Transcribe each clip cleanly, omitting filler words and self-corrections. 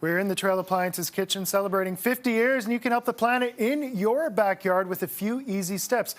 We're in the Trail Appliances kitchen celebrating 50 years, and you can help the planet in your backyard with a few easy steps.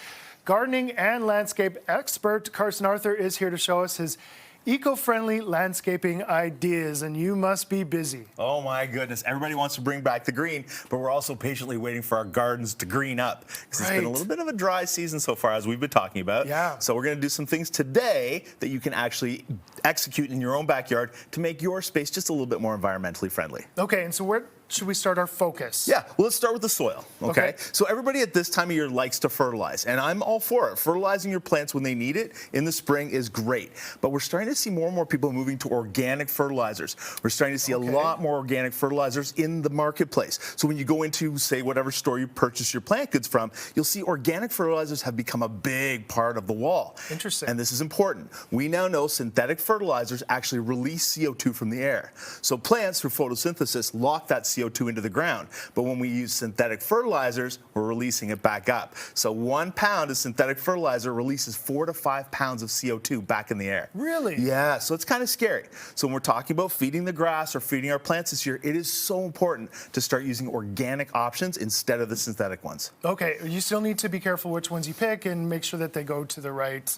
Gardening and landscape expert Carson Arthur is here to show us his eco-friendly landscaping ideas, and you must be busy. Oh my goodness, everybody wants to bring back the green, but we're also patiently waiting for our gardens to green up, because It's been a little bit of a dry season so far, as we've been talking about. Yeah. So we're going to do some things today that you can actually execute in your own backyard to make your space just a little bit more environmentally friendly. Okay, and so where should we start our focus? Yeah, well, let's start with the soil, okay? So everybody at this time of year likes to fertilize, and I'm all for it. Fertilizing your plants when they need it in the spring is great, but we're starting to see more and more people moving to organic fertilizers. We're starting to see a lot more organic fertilizers in the marketplace. So when you go into, say, whatever store you purchase your plant goods from, you'll see organic fertilizers have become a big part of the wall. Interesting. And this is important. We now know synthetic fertilizers actually release CO2 from the air. So plants, through photosynthesis, lock that CO2 into the ground. But when we use synthetic fertilizers, we're releasing it back up. So 1 pound of synthetic fertilizer releases 4 to 5 pounds of CO2 back in the air. Really? Yeah, so it's kind of scary. So when we're talking about feeding the grass or feeding our plants this year, it is so important to start using organic options instead of the synthetic ones. Okay, you still need to be careful which ones you pick and make sure that they go to the right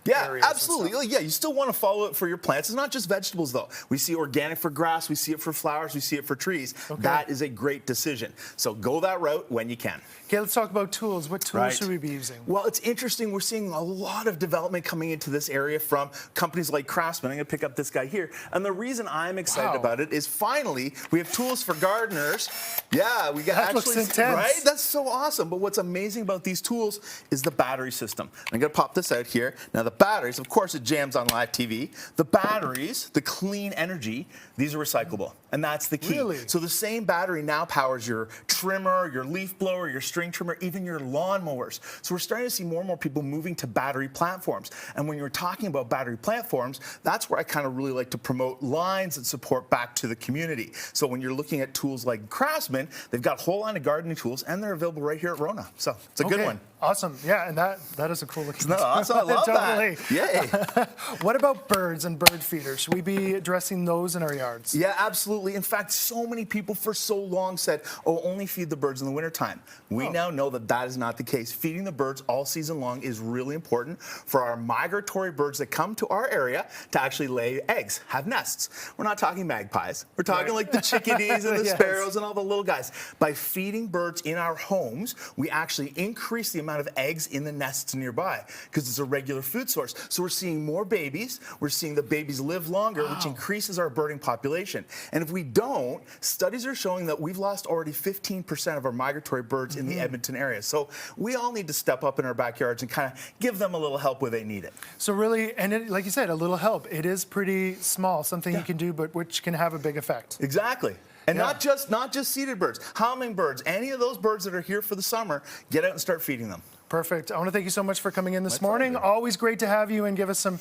Yeah, absolutely. Yeah, you still want to follow it for your plants. It's not just vegetables, though. We see organic for grass, we see it for flowers, we see it for trees. That is a great decision. So go that route when you can. Okay, let's talk about tools. What tools should we be using? Well, it's interesting. We're seeing a lot of development coming into this area from companies like Craftsman. I'm going to pick up this guy here. And the reason I'm excited about it is finally we have tools for gardeners. Yeah, we got that looks intense. Right? That's so awesome. But what's amazing about these tools is the battery system. I'm going to pop this out here. Now, the batteries, of course, it jams on live TV. The batteries, the clean energy, these are recyclable. And that's the key. Really? So the same battery now powers your trimmer, your leaf blower, your string trimmer, even your lawn mowers. So we're starting to see more and more people moving to battery platforms. And when you're talking about battery platforms, that's where I kind of really like to promote lines and support back to the community. So when you're looking at tools like Craftsman, they've got a whole line of gardening tools, and they're available right here at Rona. So it's a good one. Awesome. Yeah, and that is a cool looking. No, awesome. I love totally. that. Yay. What about birds and bird feeders? Should we be addressing those in our yards? Yeah, absolutely. In fact, so many people for so long said, oh, only feed the birds in the wintertime. We now know that that is not the case. Feeding the birds all season long is really important for our migratory birds that come to our area to actually lay eggs, have nests. We're not talking magpies. We're talking like the chickadees and the sparrows and all the little guys. By feeding birds in our homes, we actually increase the amount of eggs in the nests nearby because it's a regular food source. So we're seeing more babies. We're seeing the babies live longer, which increases our birding population. And if we don't, studies are showing that we've lost already 15% of our migratory birds in the Edmonton area. So we all need to step up in our backyards and kind of give them a little help where they need it. So really, and it, like you said, a little help. It is pretty small, something you can do, but which can have a big effect. Exactly. And not just seeded birds, hummingbirds, any of those birds that are here for the summer, get out and start feeding them. Perfect. I want to thank you so much for coming in this morning. Always great to have you and give us some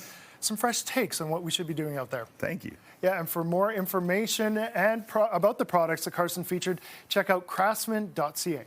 fresh takes on what we should be doing out there. Thank you. Yeah, and for more information and about the products that Carson featured, check out craftsman.ca.